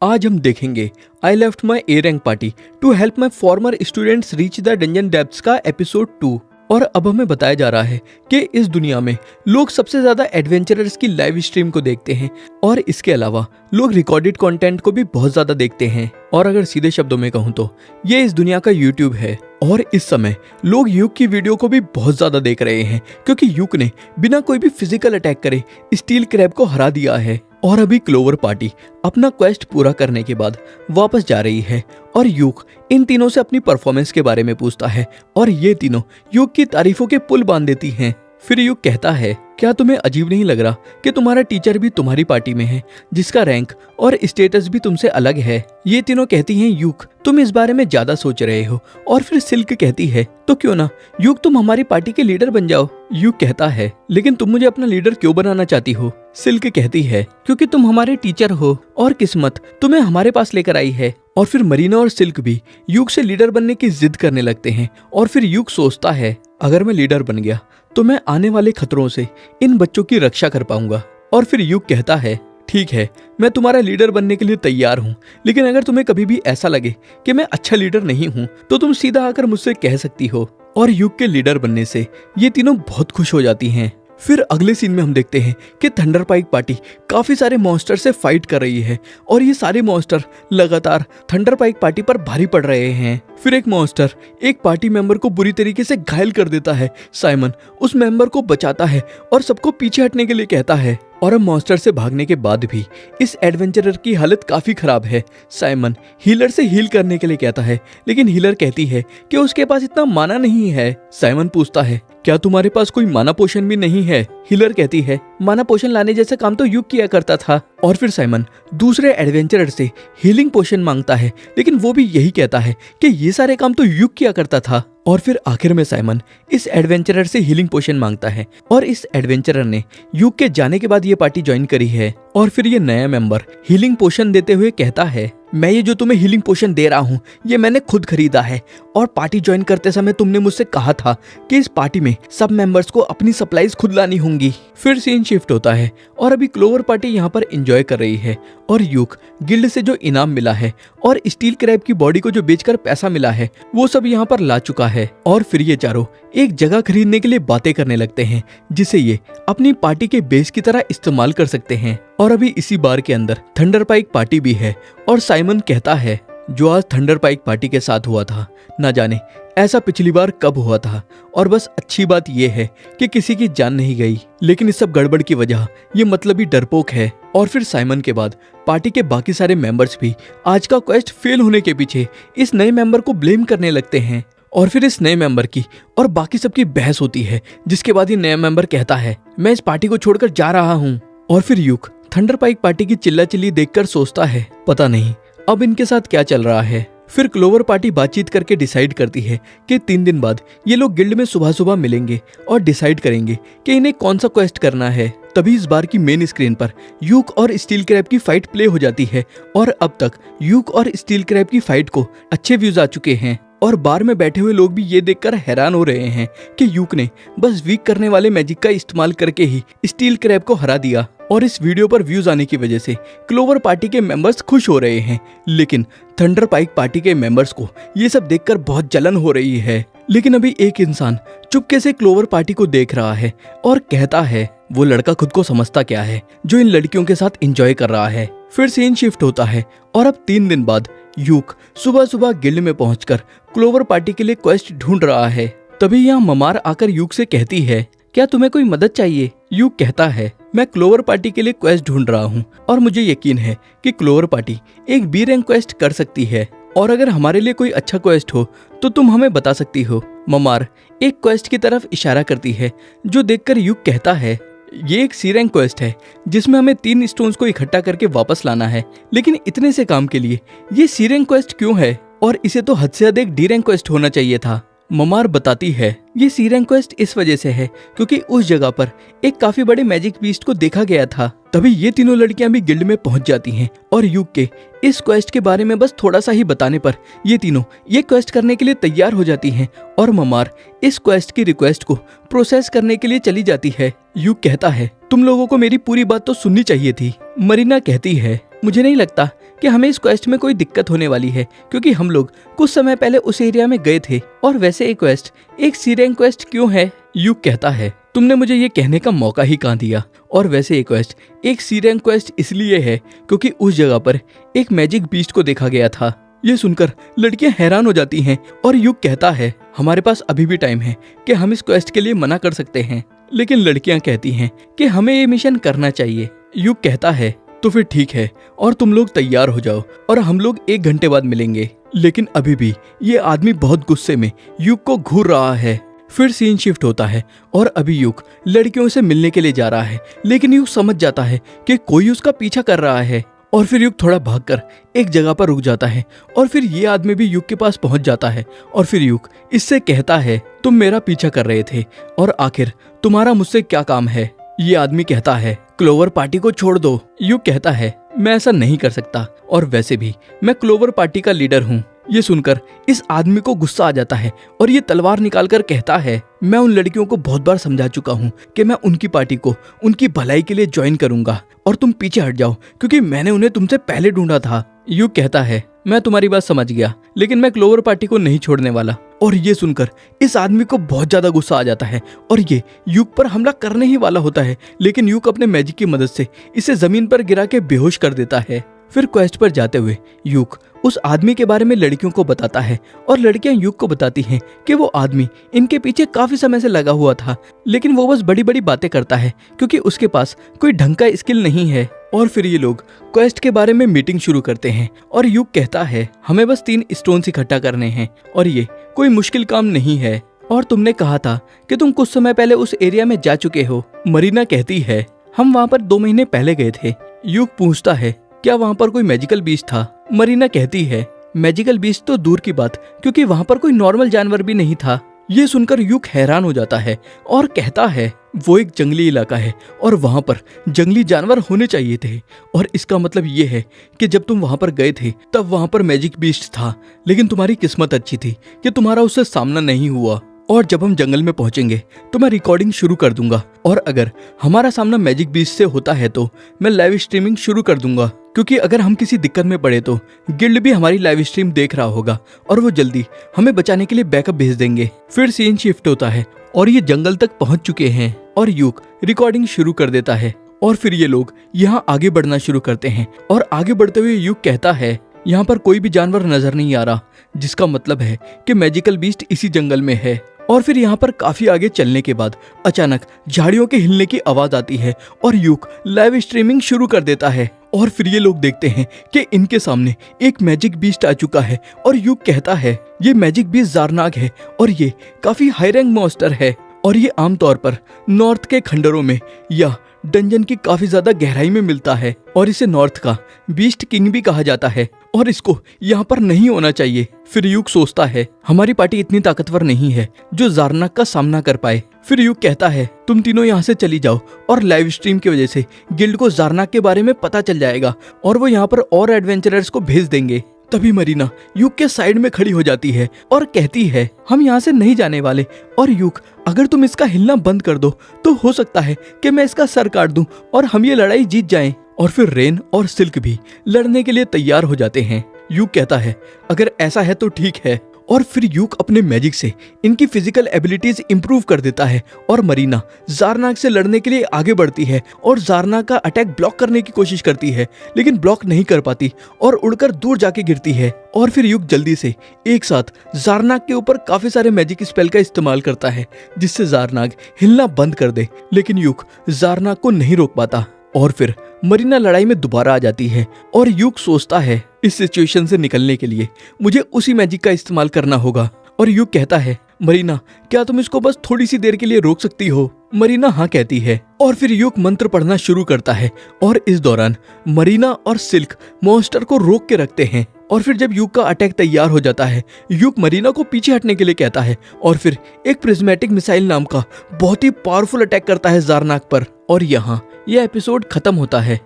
आज हम देखेंगे I left my A rank party to help my former students reach the dungeon depths का episode 2। और अब हमें बताया जा रहा है कि इस दुनिया में लोग सबसे ज्यादा एडवेंचरर्स की लाइव स्ट्रीम को देखते हैं और इसके अलावा लोग रिकॉर्डेड कंटेंट को भी बहुत ज्यादा देखते हैं। और अगर सीधे शब्दों में कहूँ तो ये इस दुनिया का यूट्यूब है। और इस समय लोग यूक की वीडियो को भी बहुत ज्यादा देख रहे हैं क्योंकि यूक ने बिना कोई भी फिजिकल अटैक करे स्टील क्रैब को हरा दिया है। और अभी क्लोवर पार्टी अपना क्वेस्ट पूरा करने के बाद वापस जा रही है और यूक इन तीनों से अपनी परफॉर्मेंस के बारे में पूछता है और ये तीनों यूक की तारीफों के पुल बांध देती हैं। फिर यूक कहता है, क्या तुम्हें अजीब नहीं लग रहा कि तुम्हारा टीचर भी तुम्हारी पार्टी में है जिसका रैंक और स्टेटस भी तुमसे अलग है। ये तीनों कहती हैं, यूक तुम इस बारे में ज्यादा सोच रहे हो। और फिर सिल्क कहती है, तो क्यों ना यूक तुम हमारी पार्टी के लीडर बन जाओ। यूक कहता है, लेकिन तुम मुझे अपना लीडर क्यों बनाना चाहती हो। सिल्क कहती है, क्योंकि तुम हमारे टीचर हो और किस्मत तुम्हें हमारे पास लेकर आई है। और फिर मरीना और सिल्क भी यूक से लीडर बनने की जिद करने लगते हैं। और फिर यूक सोचता है, अगर मैं लीडर बन गया तो मैं आने वाले खतरों से इन बच्चों की रक्षा कर पाऊंगा। और फिर यूक कहता है, ठीक है मैं तुम्हारा लीडर बनने के लिए तैयार हूँ, लेकिन अगर तुम्हें कभी भी ऐसा लगे कि मैं अच्छा लीडर नहीं हूँ तो तुम सीधा आकर मुझसे कह सकती हो। और यूक के लीडर बनने से ये तीनों बहुत खुश हो जाती हैं। फिर अगले सीन में हम देखते हैं कि थंडर पाइक पार्टी काफी सारे मॉन्स्टर से फाइट कर रही है और ये सारे मॉन्स्टर लगातार थंडर पाइक पार्टी पर भारी पड़ रहे हैं। फिर एक मॉन्स्टर एक पार्टी मेंबर को बुरी तरीके से घायल कर देता है। साइमन उस मेंबर को बचाता है और सबको पीछे हटने के लिए कहता है। और अब मॉन्स्टर से भागने के बाद भी इस एडवेंचरर की हालत काफी खराब है। साइमन हीलर से हील करने के लिए कहता है, लेकिन हीलर कहती है कि उसके पास इतना माना नहीं है। साइमन पूछता है, क्या तुम्हारे पास कोई माना पोशन भी नहीं है। हीलर कहती है, माना पोशन लाने जैसा काम तो यूक किया करता था। और फिर साइमन दूसरे एडवेंचरर से हीलिंग पोशन मांगता है, लेकिन वो भी यही कहता है कि ये सारे काम तो यूक किया करता था। और फिर आखिर में साइमन इस एडवेंचरर से हीलिंग पोशन मांगता है और इस एडवेंचरर ने यूक के जाने के बाद ये पार्टी ज्वाइन करी है। और फिर ये नया मेंबर हीलिंग पोशन देते हुए कहता है, मैं ये जो तुम्हें हीलिंग पोशन दे रहा हूँ ये मैंने खुद खरीदा है और पार्टी ज्वाइन करते समय तुमने मुझसे कहा था कि इस पार्टी में सब मेंबर्स को अपनी सप्लाईज खुद लानी होंगी। फिर सीन शिफ्ट होता है और अभी क्लोवर पार्टी यहाँ पर एंजॉय कर रही है और यूक गिल्ड से जो इनाम मिला है और स्टील क्रैब की बॉडी को जो बेचकर पैसा मिला है वो सब यहाँ पर ला चुका है। और फिर ये चारों एक जगह खरीदने के लिए बातें करने लगते हैं जिसे ये अपनी पार्टी के बेस की तरह इस्तेमाल कर सकते हैं। और अभी इसी बार के अंदर थंडर पाइक पार्टी भी है और साइमन कहता है, जो आज थंडर पाइक पार्टी के साथ हुआ था न जाने ऐसा पिछली बार कब हुआ था। और बस अच्छी बात यह है कि किसी की जान नहीं गई, लेकिन इस सब गड़बड़ की वजह ये मतलबी डरपोक है। और फिर साइमन के बाद पार्टी के बाकी सारे मेंबर्स भी आज का क्वेस्ट फेल होने के पीछे इस नए मेंबर को ब्लेम करने लगते हैं। और फिर इस नए मेंबर की और बाकी सबकी बहस होती है, जिसके बाद ये नया मेंबर कहता है, मैं इस पार्टी को छोड़कर जा रहा हूँ। और फिर यूक थंडर पाइक पार्टी की चिल्लाचिल्ली देखकर सोचता है, पता नहीं अब इनके साथ क्या चल रहा है। फिर क्लोवर पार्टी बातचीत करके डिसाइड करती है कि 3 दिन बाद ये लोग गिल्ड में सुबह सुबह मिलेंगे और डिसाइड करेंगे कि इन्हें कौन सा क्वेस्ट करना है। तभी इस बार की मेन स्क्रीन पर यूक और स्टील क्रैब की फाइट प्ले हो जाती है और अब तक यूक और स्टील क्रैब की फाइट को अच्छे व्यूज आ चुके हैं। और बार में बैठे हुए लोग भी ये देखकर हैरान हो रहे हैं कि यूक ने बस वीक करने वाले मैजिक का इस्तेमाल करके ही स्टील क्रैब को हरा दिया। और इस वीडियो पर व्यूज आने की वजह से क्लोवर पार्टी के मेंबर्स खुश हो रहे हैं, लेकिन थंडर पाइक पार्टी के मेंबर्स को ये सब देखकर बहुत जलन हो रही है। लेकिन अभी एक इंसान चुपके से क्लोवर पार्टी को देख रहा है और कहता है, वो लड़का खुद को समझता क्या है जो इन लड़कियों के साथ एंजॉय कर रहा है। फिर सीन शिफ्ट होता है और अब 3 दिन बाद यूक सुबह सुबह गिल्ड में पहुंचकर क्लोवर पार्टी के लिए क्वेस्ट ढूंढ रहा है। तभी यहाँ ममार आकर यूक से कहती है, क्या तुम्हें कोई मदद चाहिए। यूक कहता है, मैं क्लोवर पार्टी के लिए क्वेस्ट ढूंढ रहा हूँ और मुझे यकीन है कि क्लोवर पार्टी एक बी रैंक क्वेस्ट कर सकती है और अगर हमारे लिए कोई अच्छा क्वेस्ट हो तो तुम हमें बता सकती हो। ममार एक क्वेस्ट की तरफ इशारा करती है जो देखकर यूक कहता है, ये एक सी रैंक क्वेस्ट है जिसमें हमें 3 स्टोन्स को इकट्ठा करके वापस लाना है, लेकिन इतने से काम के लिए ये सी रैंक क्वेस्ट क्यों है और इसे तो हद से अधिक डी रैंक क्वेस्ट होना चाहिए था। ममार बताती है, ये सी रैंक क्वेस्ट इस वजह से है क्योंकि उस जगह पर एक काफी बड़े मैजिक बीस्ट को देखा गया था। तभी ये तीनों लड़कियां भी गिल्ड में पहुंच जाती हैं और यूक के इस क्वेस्ट के बारे में बस थोड़ा सा ही बताने पर ये तीनों ये क्वेस्ट करने के लिए तैयार हो जाती हैं और ममार इस क्वेस्ट की रिक्वेस्ट को प्रोसेस करने के लिए चली जाती है। यूक कहता है, तुम लोगों को मेरी पूरी बात तो सुननी चाहिए थी। मरीना कहती है, मुझे नहीं लगता कि हमें इस क्वेस्ट में कोई दिक्कत होने वाली है, क्योंकि हम लोग कुछ समय पहले उस एरिया में गए थे। और वैसे ये क्वेस्ट एक सी रैंक क्वेस्ट क्यों है? यूक कहता है, तुमने मुझे ये कहने का मौका ही कहाँ दिया। और वैसे ये क्वेस्ट एक सी रैंक क्वेस्ट इसलिए है क्योंकि उस जगह पर एक मैजिक बीस्ट को देखा गया था। ये सुनकर लड़कियां हैरान हो जाती हैं और यूक कहता है, हमारे पास अभी भी टाइम है कि हम इस क्वेस्ट के लिए मना कर सकते हैं। लेकिन लड़कियां कहती हैं कि हमें ये मिशन करना चाहिए। यूक कहता है, तो फिर ठीक है और तुम लोग तैयार हो जाओ और हम लोग 1 घंटे बाद मिलेंगे। लेकिन अभी भी ये आदमी बहुत गुस्से में यूक को घूर रहा है। फिर सीन शिफ्ट होता है और अभी यूक लड़कियों से मिलने के लिए जा रहा है, लेकिन यूक समझ जाता है कि कोई उसका पीछा कर रहा है। और फिर यूक थोड़ा भागकर एक जगह पर रुक जाता है और फिर ये आदमी भी यूक के पास पहुंच जाता है। और फिर यूक इससे कहता है, तुम मेरा पीछा कर रहे थे और आखिर तुम्हारा मुझसे क्या काम है? ये आदमी कहता है, क्लोवर पार्टी को छोड़ दो। यूक कहता है, मैं ऐसा नहीं कर सकता और वैसे भी मैं क्लोवर पार्टी का लीडर हूँ। ये सुनकर इस आदमी को गुस्सा आ जाता है और ये तलवार निकालकर कहता है, मैं उन लड़कियों को बहुत बार समझा चुका हूँ कि मैं उनकी पार्टी को उनकी भलाई के लिए ज्वाइन करूंगा और तुम पीछे हट जाओ क्योंकि मैंने उन्हें तुमसे पहले ढूंढा था। यूक कहता है, मैं तुम्हारी बात समझ गया, लेकिन मैं क्लोवर पार्टी को नहीं छोड़ने वाला। और ये सुनकर इस आदमी को बहुत ज्यादा गुस्सा आ जाता है और ये यूक पर हमला करने ही वाला होता है, लेकिन यूक अपने मैजिक की मदद से इसे जमीन पर गिरा के बेहोश कर देता है। फिर क्वेस्ट पर जाते हुए यूक उस आदमी के बारे में लड़कियों को बताता है और लड़कियां यूक को बताती हैं कि वो आदमी इनके पीछे काफी समय से लगा हुआ था, लेकिन वो बस बड़ी बड़ी बातें करता है क्योंकि उसके पास कोई ढंग का स्किल नहीं है। और फिर ये लोग क्वेस्ट के बारे में मीटिंग शुरू करते हैं और यूक कहता है, हमें बस 3 स्टोन्स इकट्ठा करने हैं और ये कोई मुश्किल काम नहीं है। और तुमने कहा था कि तुम कुछ समय पहले उस एरिया में जा चुके हो। मरीना कहती है, हम वहाँ पर 2 महीने पहले गए थे। यूक पूछता है, क्या वहाँ पर कोई मैजिकल बीस्ट था? मरीना कहती है, मैजिकल बीस्ट तो दूर की बात, क्योंकि वहाँ पर कोई नॉर्मल जानवर भी नहीं था। ये सुनकर यूक हैरान हो जाता है और कहता है, वो एक जंगली इलाका है और वहाँ पर जंगली जानवर होने चाहिए थे। और इसका मतलब ये है कि जब तुम वहाँ पर गए थे तब वहाँ पर मैजिक बीस्ट था, लेकिन तुम्हारी किस्मत अच्छी थी कि तुम्हारा उससे सामना नहीं हुआ। और जब हम जंगल में पहुंचेंगे तो मैं रिकॉर्डिंग शुरू कर दूंगा और अगर हमारा सामना मैजिक बीस्ट से होता है तो मैं लाइव स्ट्रीमिंग शुरू कर दूंगा, क्योंकि अगर हम किसी दिक्कत में पड़े तो गिल्ड भी हमारी लाइव स्ट्रीम देख रहा होगा और वो जल्दी हमें बचाने के लिए बैकअप भेज देंगे। फिर सीन शिफ्ट होता है और ये जंगल तक पहुंच चुके हैं और यूक रिकॉर्डिंग शुरू कर देता है। और फिर ये लोग यहाँ आगे बढ़ना शुरू करते हैं और आगे बढ़ते हुए यूक कहता है, यहाँ पर कोई भी जानवर नजर नहीं आ रहा, जिसका मतलब है कि मैजिकल बीस्ट इसी जंगल में है। और फिर यहाँ पर काफी आगे चलने के बाद अचानक झाड़ियों के हिलने की आवाज आती है और यूक लाइव स्ट्रीमिंग शुरू कर देता है। और फिर ये लोग देखते हैं कि इनके सामने एक मैजिक बीस्ट आ चुका है और यूक कहता है, ये मैजिक बीस्ट ज़ारनाग है और ये काफी हाई रैंक मॉन्स्टर है और ये आमतौर पर नॉर्थ के खंडरों में या डंजन की काफी ज्यादा गहराई में मिलता है और इसे नॉर्थ का बीस्ट किंग भी कहा जाता है और इसको यहाँ पर नहीं होना चाहिए। फिर यूक सोचता है, हमारी पार्टी इतनी ताकतवर नहीं है जो ज़ारनाग का सामना कर पाए। फिर यूक कहता है, तुम तीनों यहाँ से चली जाओ और लाइव स्ट्रीम की वजह से गिल्ड को ज़ारनाग के बारे में पता चल जाएगा और वो यहाँ पर और एडवेंचरर्स को भेज देंगे। तभी मरीना यूक के साइड में खड़ी हो जाती है और कहती है, हम यहाँ से नहीं जाने वाले और यूक, अगर तुम इसका हिलना बंद कर दो तो हो सकता है कि मैं इसका सर काट दूं और हम ये लड़ाई जीत जाएं। और फिर रेन और सिल्क भी लड़ने के लिए तैयार हो जाते हैं। यूक कहता है, अगर ऐसा है तो ठीक है। और फिर यूक अपने मैजिक से इनकी फिजिकल एबिलिटीज इंप्रूव कर देता है और मरीना ज़ारनाग से लड़ने के लिए आगे बढ़ती है और ज़ारनाग का अटैक ब्लॉक करने की कोशिश करती है, लेकिन ब्लॉक नहीं कर पाती और उड़कर दूर जाके गिरती है। और फिर यूक जल्दी से एक साथ ज़ारनाग के ऊपर काफी सारे मैजिक स्पेल का इस्तेमाल करता है जिससे ज़ारनाग हिलना बंद कर दे, लेकिन यूक ज़ारनाग को नहीं रोक पाता। और फिर मरीना लड़ाई में दोबारा आ जाती है और यूक सोचता है, इस सिचुएशन से निकलने के लिए मुझे उसी मैजिक का इस्तेमाल करना होगा। और यूक कहता है, मरीना क्या तुम इसको बस थोड़ी सी देर के लिए रोक सकती हो? मरीना हाँ कहती है और फिर यूक मंत्र पढ़ना शुरू करता है और इस दौरान मरीना और सिल्क मॉन्स्टर को रोक के रखते हैं। और फिर जब यूक का अटैक तैयार हो जाता है, यूक मरीना को पीछे हटने के लिए कहता है और फिर एक प्रिज्मेटिक मिसाइल नाम का बहुत ही पावरफुल अटैक करता है ज़ारनाग पर। और यहाँ यह एपिसोड खत्म होता है।